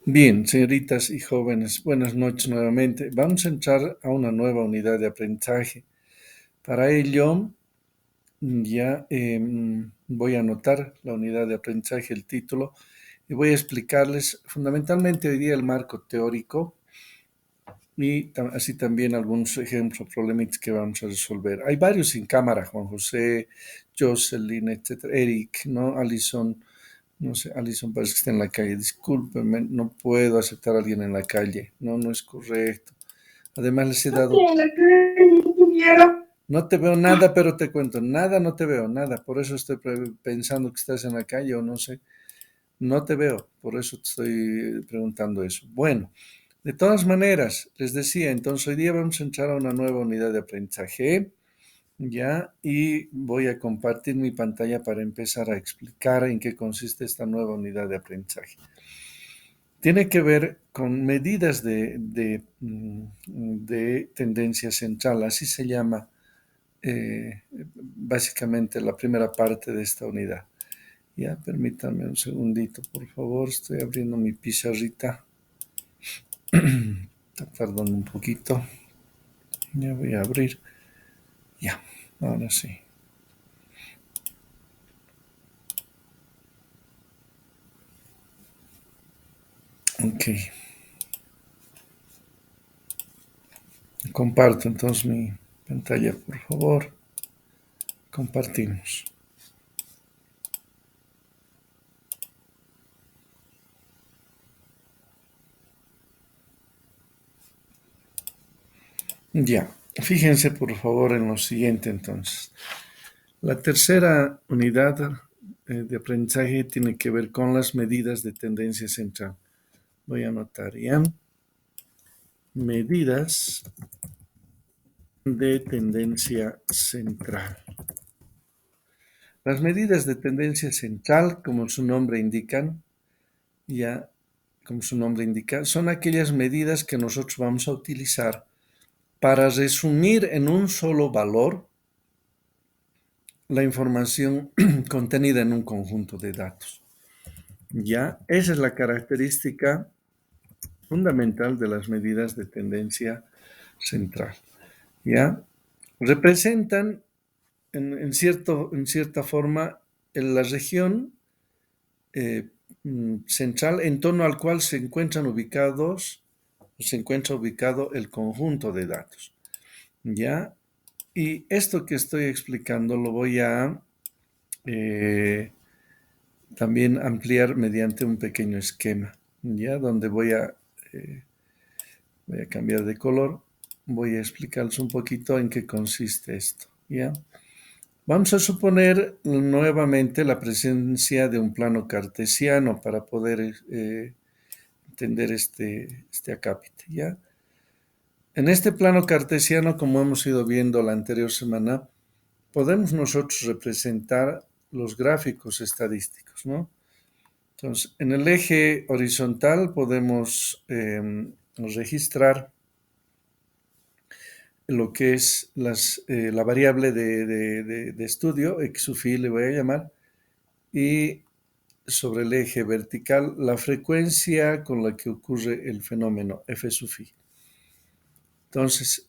Bien, señoritas y jóvenes, buenas noches nuevamente. Vamos a entrar a una nueva unidad de aprendizaje. Para ello, ya voy a anotar la unidad de aprendizaje, el título, y voy a explicarles fundamentalmente hoy día el marco teórico y así también algunos ejemplos o problemitas que vamos a resolver. Hay varios sin cámara, Juan José, Jocelyn, etcétera, Eric, ¿no? Alison. No sé, Alison parece que está en la calle. Discúlpeme, no puedo aceptar a alguien en la calle. No, no es correcto. Además les he dado... No te veo nada, pero te cuento. Nada, no te veo, nada. Por eso estoy pensando que estás en la calle o no sé. No te veo, por eso te estoy preguntando eso. Bueno, de todas maneras, les decía, entonces hoy día vamos a entrar a una nueva unidad de aprendizaje. Ya, y voy a compartir mi pantalla para empezar a explicar en qué consiste esta nueva unidad de aprendizaje. Tiene que ver con medidas de tendencia central, así se llama básicamente la primera parte de esta unidad. Ya, permítanme un segundito, por favor, estoy abriendo mi pizarrita. Está tardando un poquito. Ya voy a abrir. Ya, ahora sí. Ok. Comparto entonces mi pantalla, por favor. Compartimos. Ya, fíjense por favor en lo siguiente entonces. La tercera unidad de aprendizaje tiene que ver con las medidas de tendencia central. Voy a anotar ya. Medidas de tendencia central. Las medidas de tendencia central, como su nombre indican, ya, como su nombre indica, son aquellas medidas que nosotros vamos a utilizar para resumir en un solo valor la información contenida en un conjunto de datos. Ya, esa es la característica fundamental de las medidas de tendencia central. Ya, representan en cierta forma en la región eh, central en torno al cual se encuentra ubicado el conjunto de datos. ¿Ya? Y esto que estoy explicando lo voy a eh, también ampliar mediante un pequeño esquema, ¿ya? Donde voy a cambiar de color, voy a explicarles un poquito en qué consiste esto, ¿ya? Vamos a suponer nuevamente la presencia de un plano cartesiano para poder entender este acápite, ¿ya? En este plano cartesiano, como hemos ido viendo la anterior semana, podemos nosotros representar los gráficos estadísticos, ¿no? Entonces, en el eje horizontal podemos registrar lo que es la variable de estudio, x sub i le voy a llamar, y sobre el eje vertical la frecuencia con la que ocurre el fenómeno f sub i. Entonces,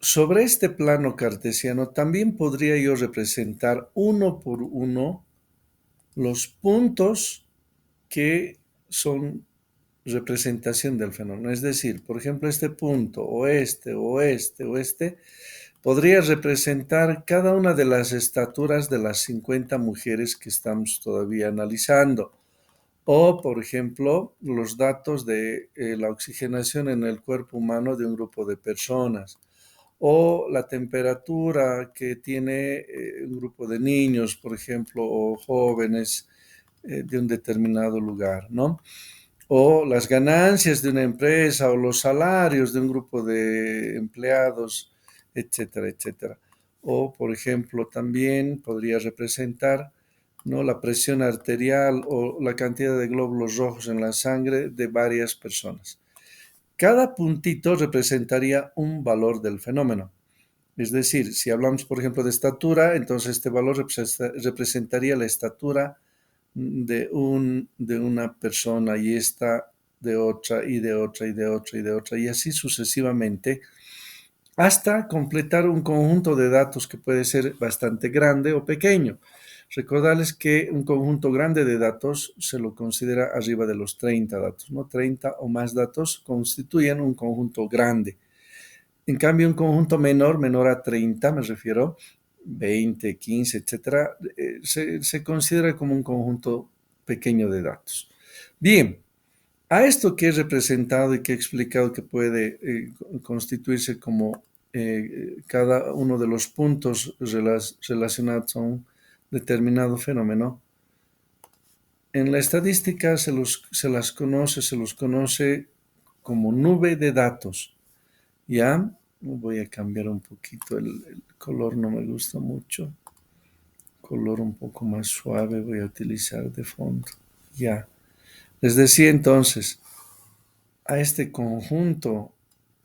sobre este plano cartesiano también podría yo representar uno por uno los puntos que son representación del fenómeno. Es decir, por ejemplo, este punto, o este, podría representar cada una de las estaturas de las 50 mujeres que estamos todavía analizando. O, por ejemplo, los datos de la oxigenación en el cuerpo humano de un grupo de personas. O la temperatura que tiene un grupo de niños, por ejemplo, o jóvenes de un determinado lugar, ¿no? O las ganancias de una empresa o los salarios de un grupo de empleados, etcétera, etcétera. O, por ejemplo, también podría representar, ¿no?, la presión arterial o la cantidad de glóbulos rojos en la sangre de varias personas. Cada puntito representaría un valor del fenómeno. Es decir, si hablamos, por ejemplo, de estatura, entonces este valor representaría la estatura de una persona y esta de otra y de otra y de otra y de otra y así sucesivamente hasta completar un conjunto de datos que puede ser bastante grande o pequeño. Recordarles que un conjunto grande de datos se lo considera arriba de los 30 datos, ¿no? 30 o más datos constituyen un conjunto grande. En cambio, un conjunto menor a 30, me refiero, 20, 15, etcétera, se considera como un conjunto pequeño de datos. Bien, a esto que he representado y que he explicado que puede constituirse como cada uno de los puntos relacionados a un determinado fenómeno, en la estadística se los conoce como nube de datos. ¿Ya? Voy a cambiar un poquito el color, no me gusta mucho. Color un poco más suave voy a utilizar de fondo. Ya. Les decía entonces, a este conjunto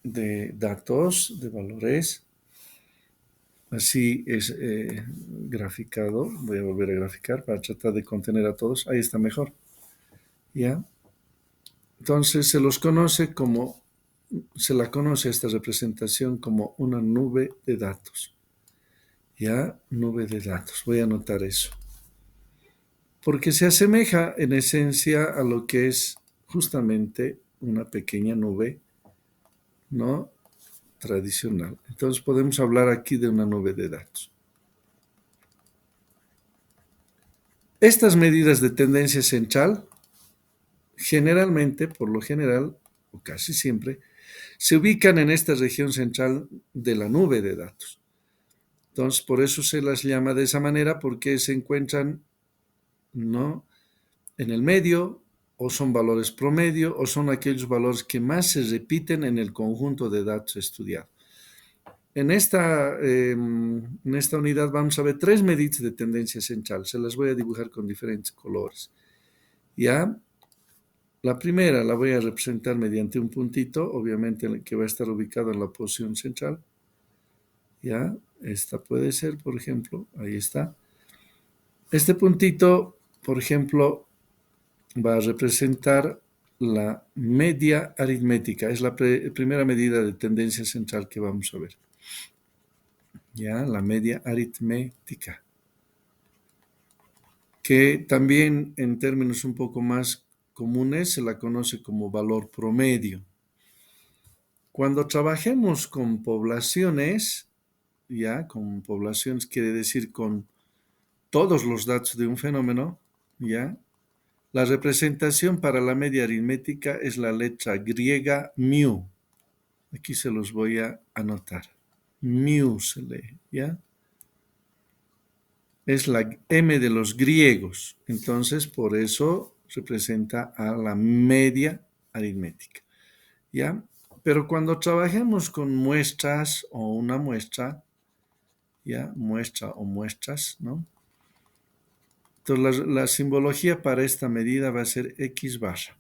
de datos, de valores, así es graficado. Voy a volver a graficar para tratar de contener a todos. Ahí está mejor. ¿Ya? Entonces se la conoce esta representación como una nube de datos. ¿Ya? Nube de datos. Voy a anotar eso. Porque se asemeja en esencia a lo que es justamente una pequeña nube, ¿no? Tradicional. Entonces podemos hablar aquí de una nube de datos. Estas medidas de tendencia central, generalmente, por lo general, o casi siempre, se ubican en esta región central de la nube de datos. Entonces, por eso se las llama de esa manera, porque se encuentran, ¿no?, en el medio, o son valores promedio, o son aquellos valores que más se repiten en el conjunto de datos estudiado. En esta unidad vamos a ver tres medidas de tendencia central. Se las voy a dibujar con diferentes colores. ¿Ya? La primera la voy a representar mediante un puntito, obviamente que va a estar ubicado en la posición central. ¿Ya? Esta puede ser, por ejemplo, ahí está. Este puntito, por ejemplo, va a representar la media aritmética. Es la primera medida de tendencia central que vamos a ver. Ya, la media aritmética. Que también en términos un poco más comunes se la conoce como valor promedio. Cuando trabajemos con poblaciones, ya, con poblaciones quiere decir con todos los datos de un fenómeno, ya, la representación para la media aritmética es la letra griega mu. Aquí se los voy a anotar. Mu se lee, ¿ya? Es la M de los griegos. Entonces, por eso representa a la media aritmética, ¿ya? Pero cuando trabajemos con muestras o una muestra, ¿ya? Muestra o muestras, ¿no? Entonces, la simbología para esta medida va a ser X barra.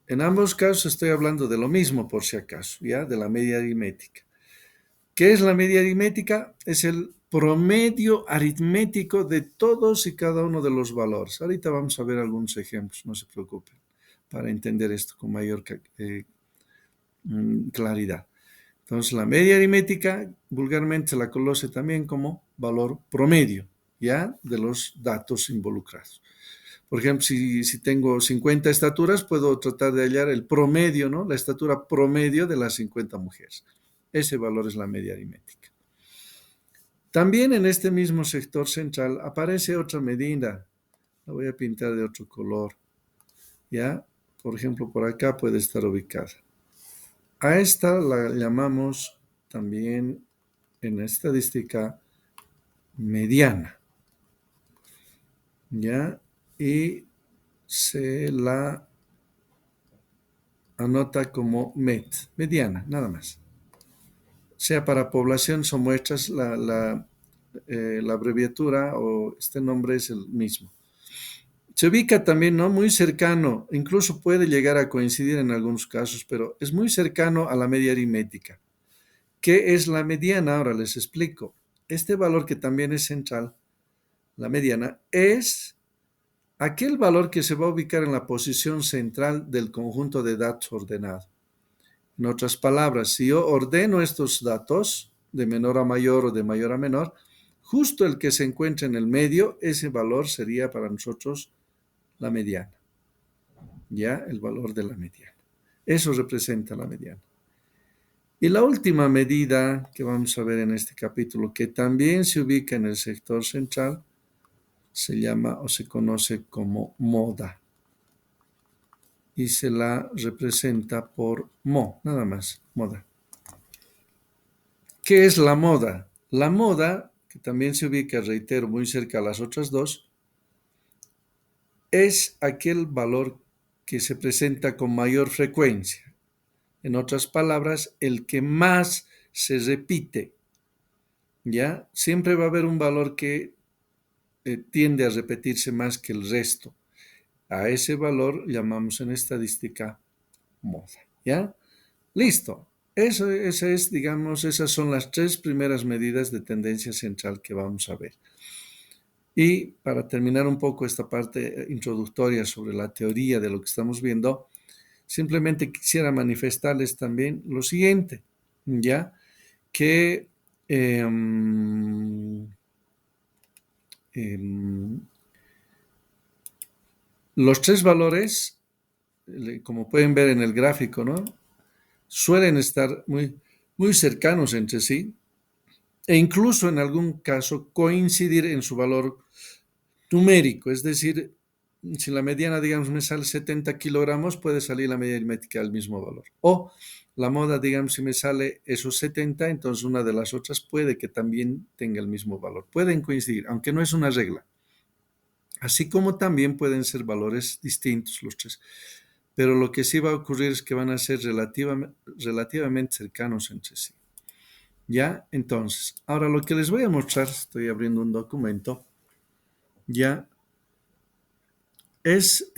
En ambos casos estoy hablando de lo mismo, por si acaso, ¿ya? De la media aritmética. ¿Qué es la media aritmética? Es el promedio aritmético de todos y cada uno de los valores. Ahorita vamos a ver algunos ejemplos, no se preocupen, para entender esto con mayor claridad. Entonces, la media aritmética vulgarmente se la conoce también como valor promedio, ¿ya? De los datos involucrados. Por ejemplo, si tengo 50 estaturas, puedo tratar de hallar el promedio, ¿no? La estatura promedio de las 50 mujeres. Ese valor es la media aritmética. También en este mismo sector central aparece otra medida. La voy a pintar de otro color. ¿Ya? Por ejemplo, por acá puede estar ubicada. A esta la llamamos también en estadística mediana. ¿Ya? Y se la anota como mediana, nada más. Sea para poblaciones o muestras, la abreviatura o este nombre es el mismo. Se ubica también, ¿no? Muy cercano, incluso puede llegar a coincidir en algunos casos, pero es muy cercano a la media aritmética. ¿Qué es la mediana? Ahora les explico. Este valor que también es central, la mediana, es aquel valor que se va a ubicar en la posición central del conjunto de datos ordenado. En otras palabras, si yo ordeno estos datos de menor a mayor o de mayor a menor, justo el que se encuentra en el medio, ese valor sería para nosotros la mediana, ya el valor de la mediana. Eso representa la mediana. Y la última medida que vamos a ver en este capítulo, que también se ubica en el sector central, se llama o se conoce como moda. Y se la representa por mo, nada más, moda. ¿Qué es la moda? La moda, que también se ubica, reitero, muy cerca a las otras dos, es aquel valor que se presenta con mayor frecuencia. En otras palabras, el que más se repite. ¿Ya? Siempre va a haber un valor que tiende a repetirse más que el resto. A ese valor llamamos en estadística moda. ¿Ya? Listo. Esa es, digamos, esas son las tres primeras medidas de tendencia central que vamos a ver. Y para terminar un poco esta parte introductoria sobre la teoría de lo que estamos viendo, simplemente quisiera manifestarles también lo siguiente, ya que eh, los tres valores, como pueden ver en el gráfico, ¿no? Suelen estar muy cercanos entre sí e incluso en algún caso coincidir en su valor numérico, es decir, si la mediana, digamos, me sale 70 kilogramos, puede salir la media aritmética del mismo valor. O la moda, digamos, si me sale esos 70, entonces una de las otras puede que también tenga el mismo valor. Pueden coincidir, aunque no es una regla. Así como también pueden ser valores distintos los tres. Pero lo que sí va a ocurrir es que van a ser relativamente cercanos entre sí. ¿Ya? Entonces, ahora lo que les voy a mostrar, estoy abriendo un documento, ya es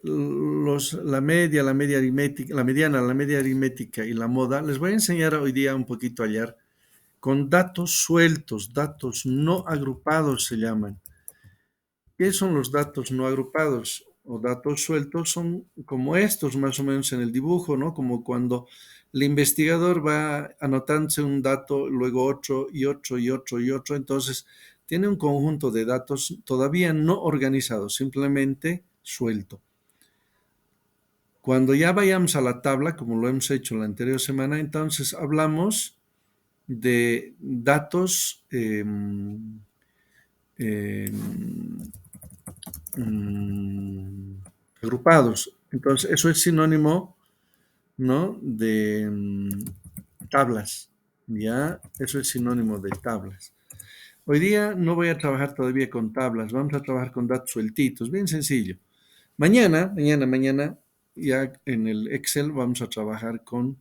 la media, la media aritmética, la mediana, la media aritmética y la moda. Les voy a enseñar hoy día un poquito ayer con datos sueltos, datos no agrupados se llaman. ¿Qué son los datos no agrupados o datos sueltos? Son como estos más o menos en el dibujo, ¿no? Como cuando el investigador va anotándose un dato, luego otro y otro y otro y otro. Entonces, tiene un conjunto de datos todavía no organizados, simplemente suelto. Cuando ya vayamos a la tabla, como lo hemos hecho la anterior semana, entonces hablamos de datos eh, agrupados. Entonces, eso es sinónimo, ¿no? De tablas, ¿ya? Eso es sinónimo de tablas. Hoy día no voy a trabajar todavía con tablas, vamos a trabajar con datos sueltitos, bien sencillo. Mañana, ya en el Excel vamos a trabajar con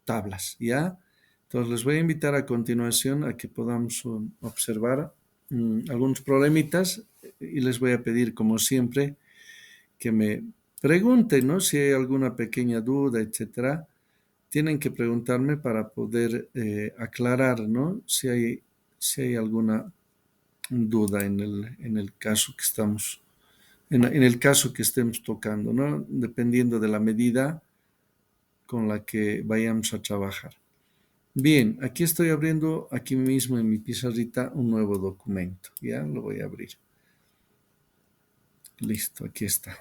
tablas, ¿ya? Entonces les voy a invitar a continuación a que podamos observar algunos problemitas y les voy a pedir, como siempre, que me pregunten, ¿no? Si hay alguna pequeña duda, etcétera. Tienen que preguntarme para poder aclarar, ¿no? Si hay alguna duda en el caso que estamos en el caso que estemos tocando, ¿no? Dependiendo de la medida con la que vayamos a trabajar. Bien, aquí estoy abriendo aquí mismo en mi pizarrita un nuevo documento. Ya lo voy a abrir. Listo, aquí está.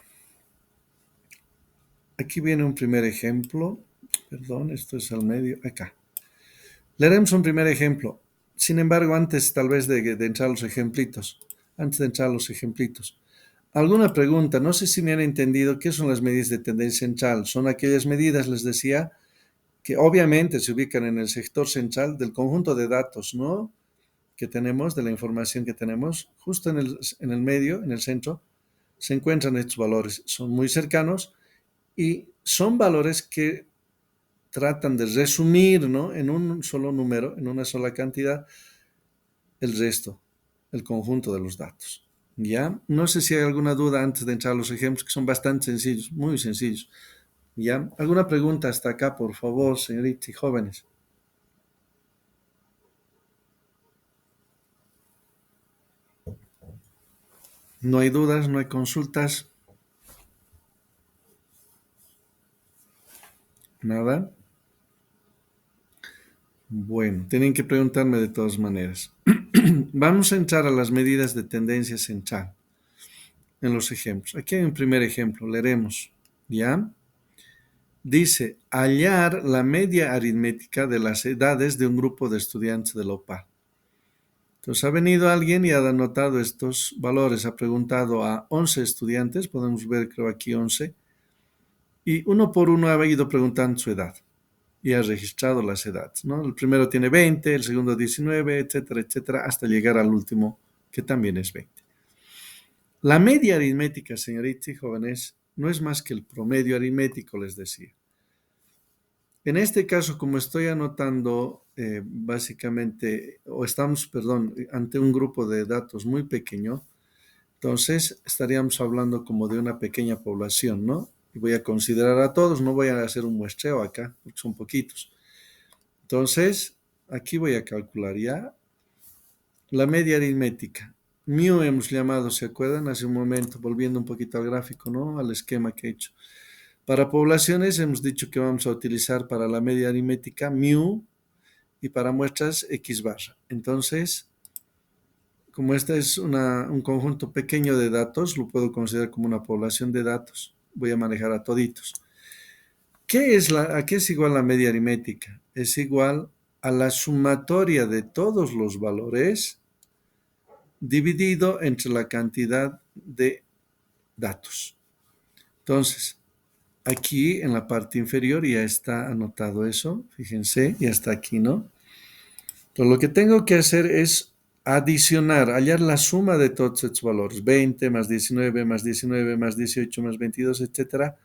Aquí viene un primer ejemplo. Perdón, esto es al medio. Acá. Leeremos un primer ejemplo. Sin embargo, antes tal vez de entrar a los ejemplitos. Antes de entrar a los ejemplitos. Alguna pregunta, no sé si me han entendido qué son las medidas de tendencia central. Son aquellas medidas, les decía, que obviamente se ubican en el sector central del conjunto de datos, ¿no? Que tenemos, de la información que tenemos, justo en el medio, en el centro, se encuentran estos valores. Son muy cercanos y son valores que tratan de resumir, ¿no? En un solo número, en una sola cantidad, el resto, el conjunto de los datos. ¿Ya? No sé si hay alguna duda antes de entrar a los ejemplos, que son bastante sencillos, muy sencillos. ¿Ya? ¿Alguna pregunta hasta acá, por favor, señoritas y jóvenes? No hay dudas, no hay consultas, nada. Bueno, tienen que preguntarme de todas maneras. Vamos a entrar a las medidas de tendencia central en los ejemplos. Aquí hay un primer ejemplo, leeremos. ¿Ya? Dice, hallar la media aritmética de las edades de un grupo de estudiantes de la OPAL. Entonces ha venido alguien y ha anotado estos valores, ha preguntado a 11 estudiantes, podemos ver creo aquí 11, y uno por uno ha ido preguntando su edad y ha registrado las edades, ¿no? El primero tiene 20, el segundo 19, etcétera, etcétera, hasta llegar al último que también es 20. La media aritmética, señoritas y jóvenes, no es más que el promedio aritmético, les decía. En este caso, como estoy anotando básicamente, o estamos, perdón, ante un grupo de datos muy pequeño, entonces estaríamos hablando como de una pequeña población, ¿no? Y voy a considerar a todos, no voy a hacer un muestreo acá, porque son poquitos. Entonces, aquí voy a calcular ya la media aritmética. Mu hemos llamado, ¿se acuerdan? Hace un momento, volviendo un poquito al gráfico, ¿no? Al esquema que he hecho. Para poblaciones hemos dicho que vamos a utilizar para la media aritmética mu y para muestras x barra. Entonces, como este es un conjunto pequeño de datos, lo puedo considerar como una población de datos. Voy a manejar a toditos. ¿A qué es igual la media aritmética? Es igual a la sumatoria de todos los valores dividido entre la cantidad de datos. Entonces, aquí en la parte inferior ya está anotado eso, fíjense, ya está aquí, ¿no? Entonces, lo que tengo que hacer es adicionar, hallar la suma de todos estos valores, 20 más 19 más 19 más 18 más 22, etcétera,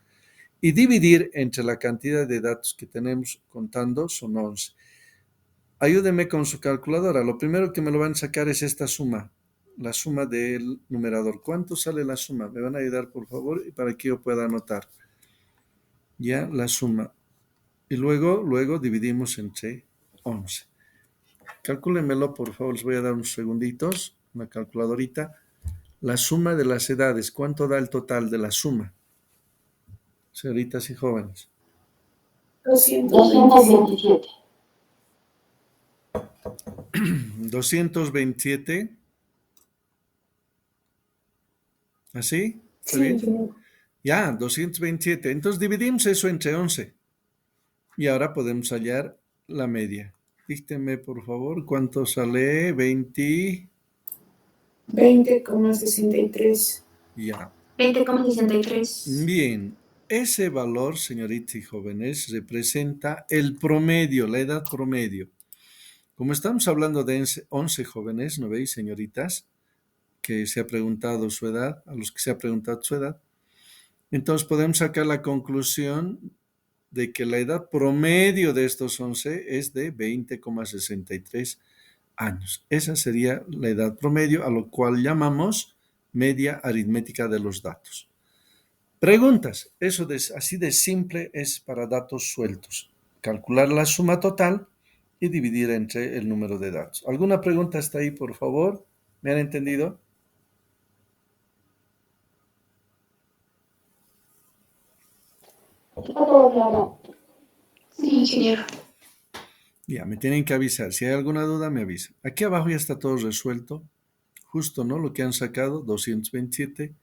y dividir entre la cantidad de datos que tenemos contando, son 11. Ayúdenme con su calculadora. Lo primero que me lo van a sacar es esta suma, la suma del numerador. ¿Cuánto sale la suma? Me van a ayudar, por favor, para que yo pueda anotar. Ya la suma. Y luego dividimos entre 11. Calcúlenmelo, por favor, les voy a dar unos segunditos, una calculadorita. La suma de las edades, ¿cuánto da el total de la suma? Señoritas y jóvenes. 227. 227. ¿Así? ¿Está Sí, bien? señor. Ya, 227. Entonces dividimos eso entre 11. Y ahora podemos hallar la media. Díctenme, por favor, ¿cuánto sale? 20. 20,63. Ya. 20,63. Bien. Ese valor, señoritas y jóvenes, representa el promedio, la edad promedio. Como estamos hablando de 11 jóvenes, ¿no veis, señoritas? Que se ha preguntado su edad, a los que se ha preguntado su edad. Entonces podemos sacar la conclusión de que la edad promedio de estos 11 es de 20,63 años. Esa sería la edad promedio, a lo cual llamamos media aritmética de los datos. Preguntas. Eso así de simple es para datos sueltos. Calcular la suma total y dividir entre el número de datos. ¿Alguna pregunta hasta ahí, por favor? ¿Me han entendido? ¿Está todo claro? Sí, señor. Ya, me tienen que avisar. Si hay alguna duda, me avisan. Aquí abajo ya está todo resuelto. Justo, ¿no? Lo que han sacado, 227,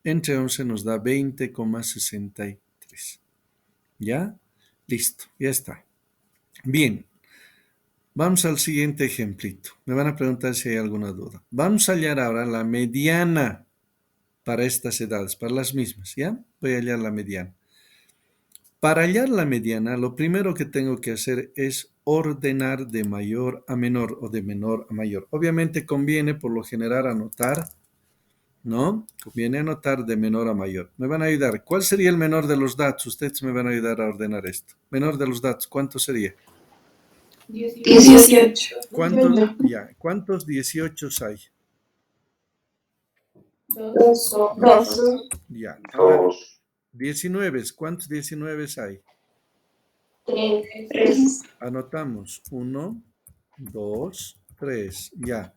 entre 11 nos da 20,63. ¿Ya? Listo, ya está. Bien, vamos al siguiente ejemplito. Me van a preguntar si hay alguna duda. Vamos a hallar ahora la mediana para estas edades, para las mismas, ¿ya? Voy a hallar la mediana. Para hallar la mediana, lo primero que tengo que hacer es ordenar de mayor a menor o de menor a mayor. Obviamente conviene por lo general anotar, ¿no? Conviene anotar de menor a mayor. Me van a ayudar. ¿Cuál sería el menor de los datos? Ustedes me van a ayudar a ordenar esto. Menor de los datos, ¿cuánto sería? 18. ¿Cuántos 18 hay? Dos. Dos. Ya. Ahora, 19. ¿Cuántos 19 hay? Tres. Anotamos. 1, 2, 3. Ya.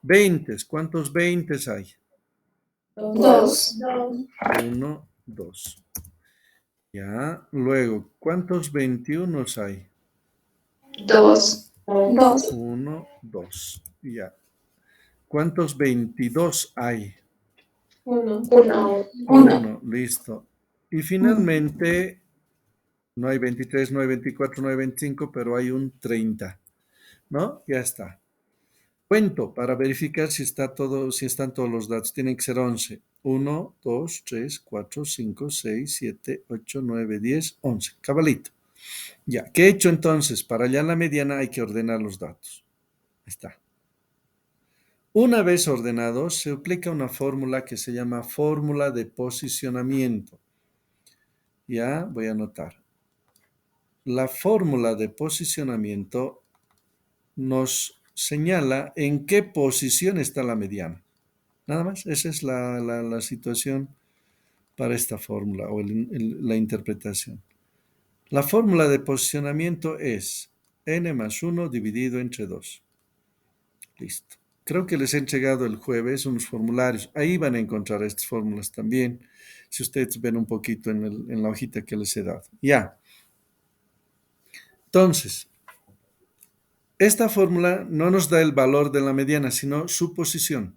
20. ¿Cuántos 20 hay? 2. 1, 2. Ya, luego, ¿cuántos 21 hay? 2. 2. 1, 2. Ya. ¿Cuántos 22 hay? 1. 1, listo. Y finalmente, no hay 23, no hay 24, no hay 25, pero hay un 30, ¿no? Ya está. Cuento para verificar si está todo, si están todos los datos. Tienen que ser 11. 1, 2, 3, 4, 5, 6, 7, 8, 9, 10, 11. Cabalito. Ya, ¿qué he hecho entonces? Para hallar la mediana hay que ordenar los datos. Ahí está. Una vez ordenados, se aplica una fórmula que se llama fórmula de posicionamiento. Ya, voy a anotar. La fórmula de posicionamiento nos señala en qué posición está la mediana. Nada más, esa es la situación para esta fórmula o la interpretación. La fórmula de posicionamiento es n más 1 dividido entre 2. Listo. Creo que les he entregado el jueves unos formularios. Ahí van a encontrar estas fórmulas también, si ustedes ven un poquito en la hojita que les he dado. Ya. Entonces, esta fórmula no nos da el valor de la mediana, sino su posición.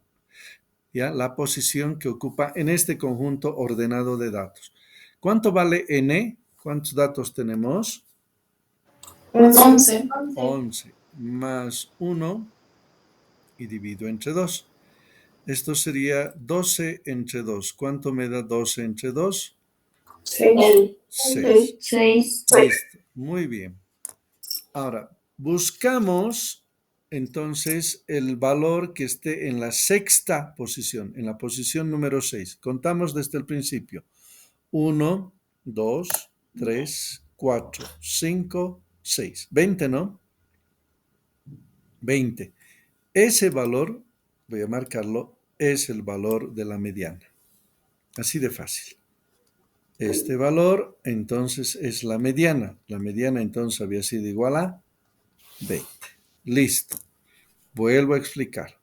¿Ya? La posición que ocupa en este conjunto ordenado de datos. ¿Cuánto vale n? ¿Cuántos datos tenemos? 11. 11 más 1 y divido entre 2. Esto sería 12 entre 2. ¿Cuánto me da 12 entre 2? 6. 6. 6. Listo. Muy bien. Ahora, buscamos entonces el valor que esté en la sexta posición, en la posición número 6. Contamos desde el principio. 1, 2, 3, 4, 5, 6. 20, ¿no? 20. Ese valor, voy a marcarlo, es el valor de la mediana. Así de fácil. Este valor entonces es la mediana. La mediana entonces había sido igual a 20. Listo. Vuelvo a explicar.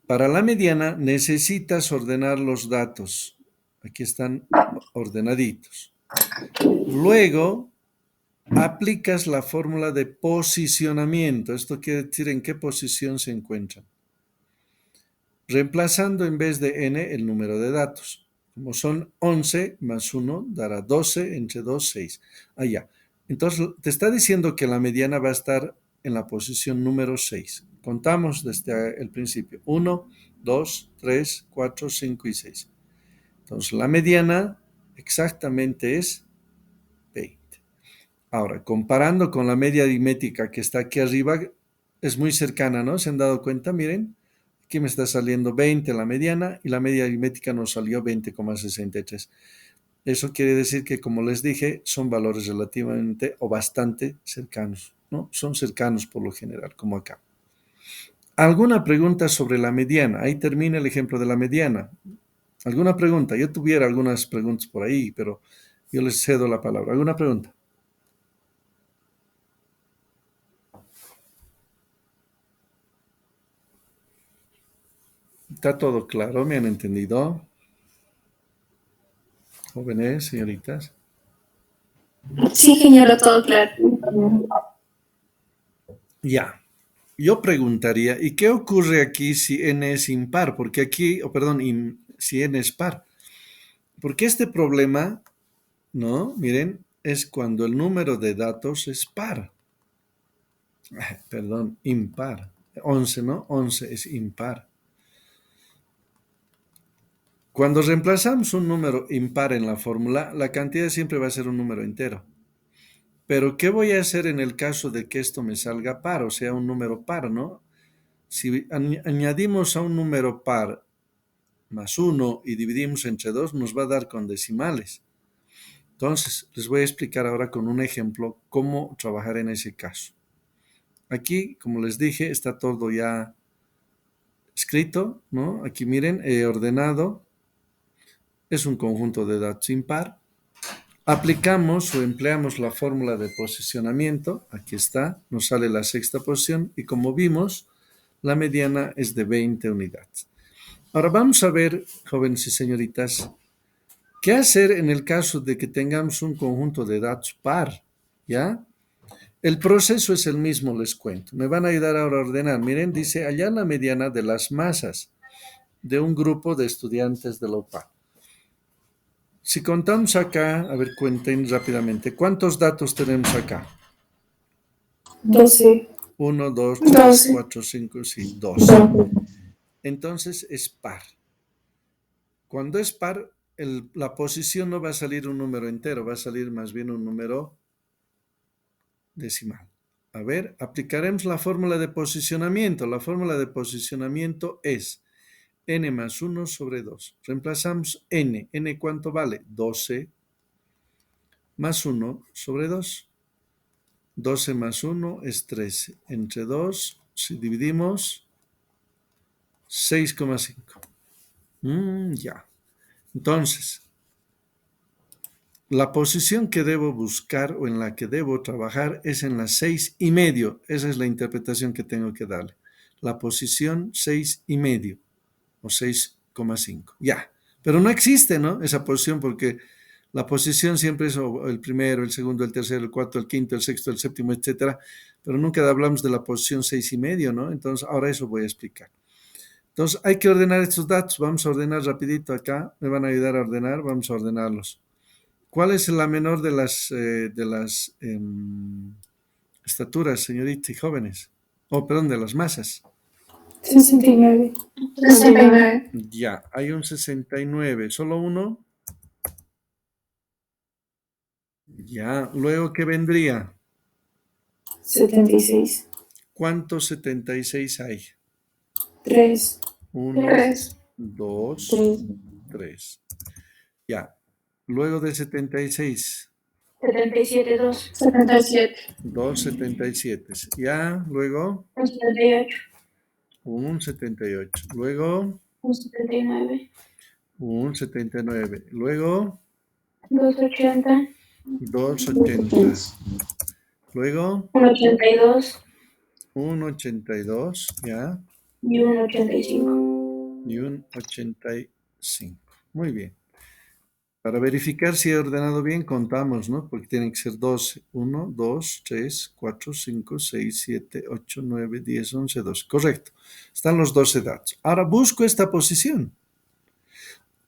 Para la mediana necesitas ordenar los datos. Aquí están ordenaditos. Luego aplicas la fórmula de posicionamiento. Esto quiere decir en qué posición se encuentran. Reemplazando en vez de n el número de datos. Como son 11 más 1 dará 12 entre 2, 6. Allá. Entonces te está diciendo que la mediana va a estar en la posición número 6. Contamos desde el principio. 1, 2, 3, 4, 5 y 6. Entonces la mediana exactamente es 20. Ahora, comparando con la media aritmética que está aquí arriba, es muy cercana, ¿no? ¿Se han dado cuenta? Miren, aquí me está saliendo 20 la mediana y la media aritmética nos salió 20,63. Eso quiere decir que, como les dije, son valores relativamente o bastante cercanos, ¿no? Son cercanos por lo general, como acá. ¿Alguna pregunta sobre la mediana? Ahí termina el ejemplo de la mediana. ¿Alguna pregunta? Yo tuviera algunas preguntas por ahí, pero yo les cedo la palabra. ¿Alguna pregunta? ¿Está todo claro? ¿Me han entendido? Jóvenes, señoritas. Sí, ingeniero, todo claro. Ya. Yo preguntaría, ¿y qué ocurre aquí si n es impar? Porque aquí, perdón, si n es par. Porque este problema, ¿no? Miren, es cuando el número de datos es par. Perdón, impar. 11, ¿no? 11 es impar. Cuando reemplazamos un número impar en la fórmula, la cantidad siempre va a ser un número entero. Pero, ¿qué voy a hacer en el caso de que esto me salga par, o sea, un número par, ¿no? Si añadimos a un número par más 1 y dividimos entre 2, nos va a dar con decimales. Entonces, les voy a explicar ahora con un ejemplo cómo trabajar en ese caso. Aquí, como les dije, está todo ya escrito, ¿no? Aquí miren, he ordenado. Es un conjunto de datos impar. Aplicamos o empleamos la fórmula de posicionamiento. Aquí está, nos sale la sexta posición y como vimos, la mediana es de 20 unidades. Ahora vamos a ver, jóvenes y señoritas, qué hacer en el caso de que tengamos un conjunto de datos par, ¿ya? El proceso es el mismo, les cuento. Me van a ayudar ahora a ordenar. Miren, dice, hallar la mediana de las masas de un grupo de estudiantes de la UPA. Si contamos acá, a ver, cuenten rápidamente, ¿cuántos datos tenemos acá? 12. 1, 2, 3, 12. 4, 5, sí, 12. Entonces es par. Cuando es par, la posición no va a salir un número entero, va a salir más bien un número decimal. A ver, aplicaremos la fórmula de posicionamiento. La fórmula de posicionamiento es n más 1 sobre 2. Reemplazamos n. ¿N cuánto vale? 12 más 1 sobre 2. 12 más 1 es 13. Entre 2, si dividimos, 6,5. Ya. Entonces, la posición que debo buscar o en la que debo trabajar es en la 6,5. Esa es la interpretación que tengo que darle. La posición 6,5 o 6,5. Ya. Pero no existe, ¿no? Esa posición porque la posición siempre es el primero, el segundo, el tercero, el cuarto, el quinto, el sexto, el séptimo, etcétera. Pero nunca hablamos de la posición 6,5, ¿no? Entonces, ahora eso voy a explicar. Entonces, hay que ordenar estos datos. Vamos a ordenar rapidito acá. Me van a ayudar a ordenar. Vamos a ordenarlos. ¿Cuál es la menor de las estaturas, señoritas y jóvenes? Oh, perdón, de las masas. 69. 69. Ya, hay un 69. ¿Solo uno? Ya, luego, ¿qué vendría? 76. ¿Cuántos 76 hay? 3. 1, 3. 2, 3. 3. Ya, luego de 76. 77. 2. 77. 2 77. Ya, luego 78. un 78. Luego 79. un 79. Luego 280. 280. Luego 182. un 82. Ya, Y 185. y un 85. Muy bien. Para verificar si he ordenado bien, contamos, ¿no? Porque tienen que ser 12. 1, 2, 3, 4, 5, 6, 7, 8, 9, 10, 11, 12. Correcto. Están los 12 datos. Ahora busco esta posición.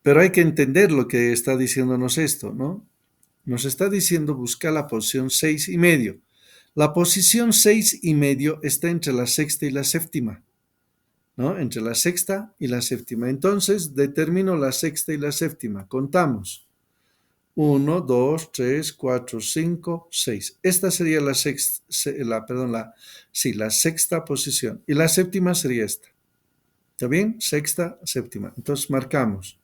Pero hay que entender lo que está diciéndonos esto, ¿no? Nos está diciendo buscar la posición 6,5. La posición 6,5 está entre la sexta y la séptima, ¿no? Entre la sexta y la séptima. Entonces, determino la sexta y la séptima. Contamos. 1, 2, 3, 4, 5, 6. Esta sería la sexta, la sexta posición. Y la séptima sería esta. ¿Está bien? Sexta, séptima. Entonces marcamos.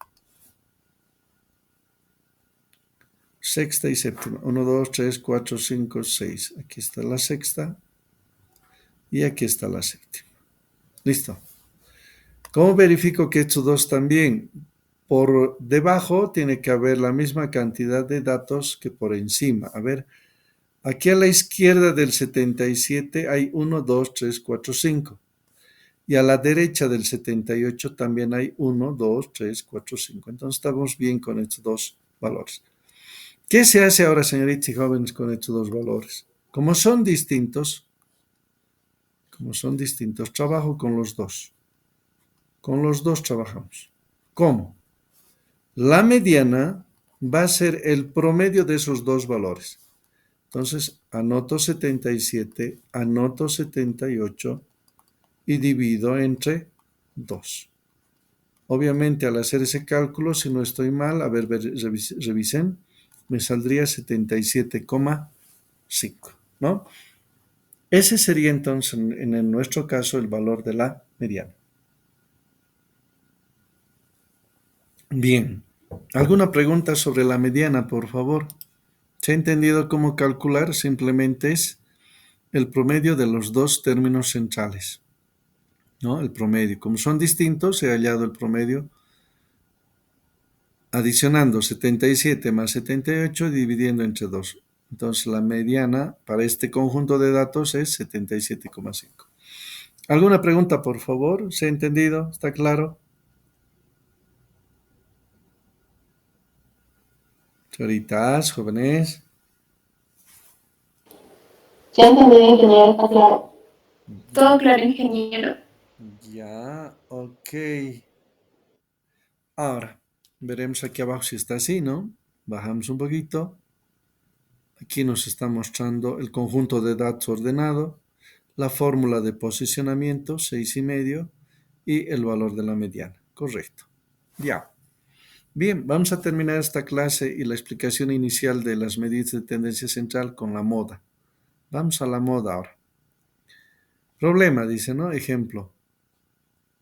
Sexta y séptima. 1, 2, 3, 4, 5, 6. Aquí está la sexta. Y aquí está la séptima. Listo. ¿Cómo verifico que estos dos también? Por debajo tiene que haber la misma cantidad de datos que por encima. A ver, aquí a la izquierda del 77 hay 1, 2, 3, 4, 5. Y a la derecha del 78 también hay 1, 2, 3, 4, 5. Entonces estamos bien con estos dos valores. ¿Qué se hace ahora, señoritas y jóvenes, con estos dos valores? Como son distintos, trabajo con los dos. Con los dos trabajamos. ¿Cómo? La mediana va a ser el promedio de esos dos valores. Entonces, anoto 77, anoto 78 y divido entre 2. Obviamente, al hacer ese cálculo, si no estoy mal, a ver, revisen, me saldría 77,5, ¿no? Ese sería entonces, en nuestro caso, el valor de la mediana. Bien. ¿Alguna pregunta sobre la mediana, por favor? ¿Se ha entendido cómo calcular? Simplemente es el promedio de los dos términos centrales, ¿no? El promedio. Como son distintos, he hallado el promedio adicionando 77 más 78 y dividiendo entre 2. Entonces la mediana para este conjunto de datos es 77,5. ¿Alguna pregunta, por favor? ¿Se ha entendido? ¿Está claro? Señoritas, jóvenes. Ya entendí, ingeniero, está claro. Todo claro, ingeniero. Ya, ok. Ahora, veremos aquí abajo si está así, ¿no? Bajamos un poquito. Aquí nos está mostrando el conjunto de datos ordenado, la fórmula de posicionamiento, 6,5, y el valor de la mediana. Correcto. Ya. Bien, vamos a terminar esta clase y la explicación inicial de las medidas de tendencia central con la moda. Vamos a la moda ahora. Problema, dice, ¿no? Ejemplo.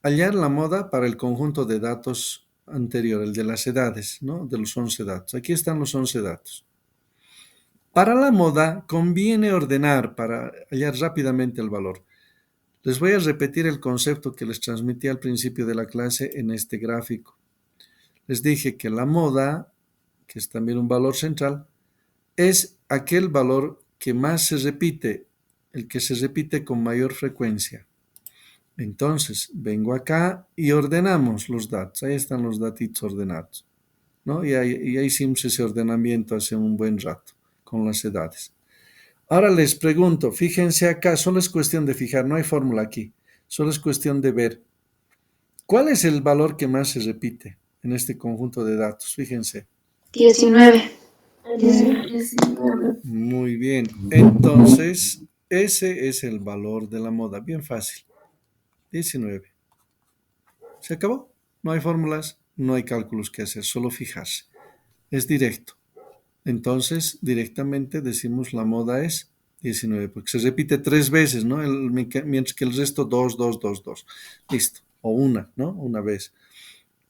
Hallar la moda para el conjunto de datos anterior, el de las edades, ¿no? De los 11 datos. Aquí están los 11 datos. Para la moda conviene ordenar para hallar rápidamente el valor. Les voy a repetir el concepto que les transmití al principio de la clase en este gráfico. Les dije que la moda, que es también un valor central, es aquel valor que más se repite, el que se repite con mayor frecuencia. Entonces, vengo acá y ordenamos los datos. Ahí están los datitos ordenados, ¿no? Y ahí hicimos ese ordenamiento hace un buen rato con las edades. Ahora les pregunto, fíjense acá, solo es cuestión de fijar, no hay fórmula aquí, solo es cuestión de ver. ¿Cuál es el valor que más se repite en este conjunto de datos? Fíjense. 19. Muy bien. Entonces, ese es el valor de la moda. Bien fácil. 19. ¿Se acabó? No hay fórmulas, no hay cálculos que hacer, solo fijarse. Es directo. Entonces, directamente decimos la moda es 19, porque se repite 3 veces, ¿no? Mientras que el resto 2, 2, 2, 2. Listo. O una, ¿no? Una vez.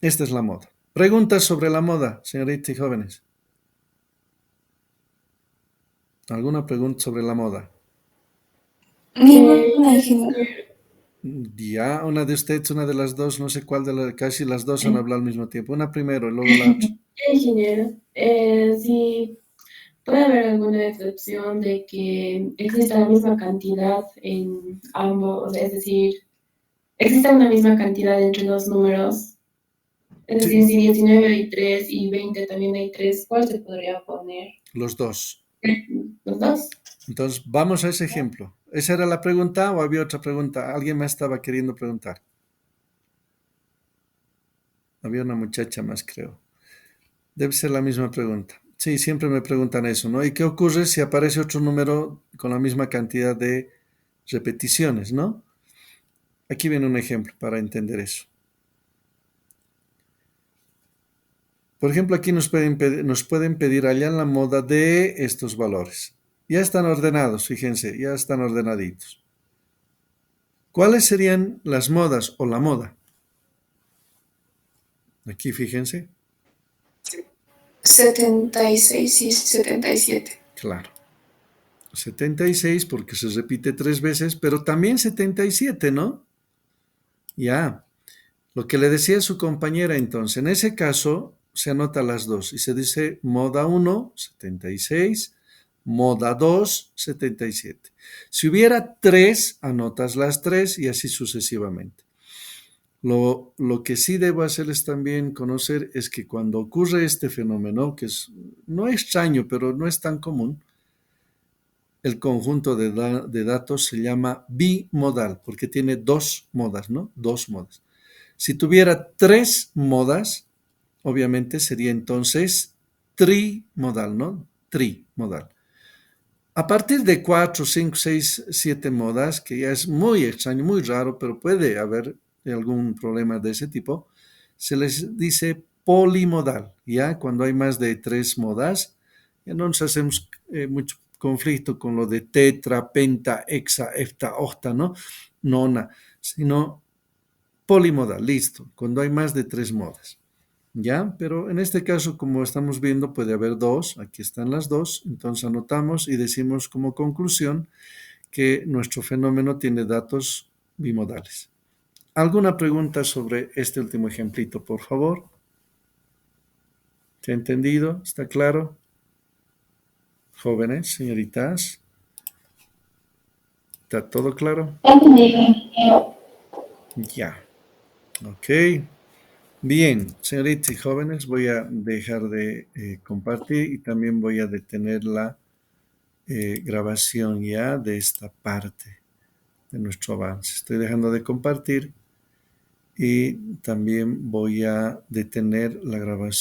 Esta es la moda. Preguntas sobre la moda, señoritas y jóvenes. ¿Alguna pregunta sobre la moda? Ninguna, ingeniero. Ya, una de ustedes, una de las dos, no sé cuál de las, casi las dos han hablado al mismo tiempo. Una primero y luego la otra. Ingeniero, si puede haber alguna excepción de que exista la misma cantidad en ambos, es decir, exista una misma cantidad entre los números, es decir, si 19 hay 3 y 20 también hay 3, ¿cuál se podría poner? Los dos. ¿Los dos? Entonces, vamos a ese ejemplo. ¿Esa era la pregunta o había otra pregunta? ¿Alguien más estaba queriendo preguntar? Había una muchacha más, creo. Debe ser la misma pregunta. Sí, siempre me preguntan eso, ¿no? ¿Y qué ocurre si aparece otro número con la misma cantidad de repeticiones, ¿no? Aquí viene un ejemplo para entender eso. Por ejemplo, aquí nos pueden pedir allá en la moda de estos valores. Ya están ordenados, fíjense, ya están ordenaditos. ¿Cuáles serían las modas o la moda? Aquí, fíjense. 76 y 77. Claro. 76 porque se repite 3 veces, pero también 77, ¿no? Ya. Lo que le decía a su compañera entonces, en ese caso se anota las dos y se dice moda 1, 76, moda 2, 77. Si hubiera 3, anotas las 3 y así sucesivamente. Lo que sí debo hacerles también conocer es que cuando ocurre este fenómeno, que no es extraño, pero no es tan común, el conjunto de datos se llama bimodal, porque tiene dos modas, ¿no? Dos modas. Si tuviera 3 modas, obviamente sería entonces trimodal, ¿no? Trimodal. A partir de 4, 5, 6, 7 modas, que ya es muy extraño, muy raro, pero puede haber algún problema de ese tipo, se les dice polimodal, ¿ya? Cuando hay más de 3 modas, ya no nos hacemos mucho conflicto con lo de tetra, penta, hexa, hepta, octa, ¿no? Nona, sino polimodal, listo, cuando hay más de 3 modas. ¿Ya? Pero en este caso, como estamos viendo, puede haber dos, aquí están las dos, entonces anotamos y decimos como conclusión que nuestro fenómeno tiene datos bimodales. ¿Alguna pregunta sobre este último ejemplito, por favor? ¿Se ha entendido? ¿Está claro? Jóvenes, señoritas. ¿Está todo claro? Entendido, ingeniero. Ya. Ok. Bien, señoritas y jóvenes, voy a dejar de compartir y también voy a detener la grabación ya de esta parte de nuestro avance. Estoy dejando de compartir y también voy a detener la grabación.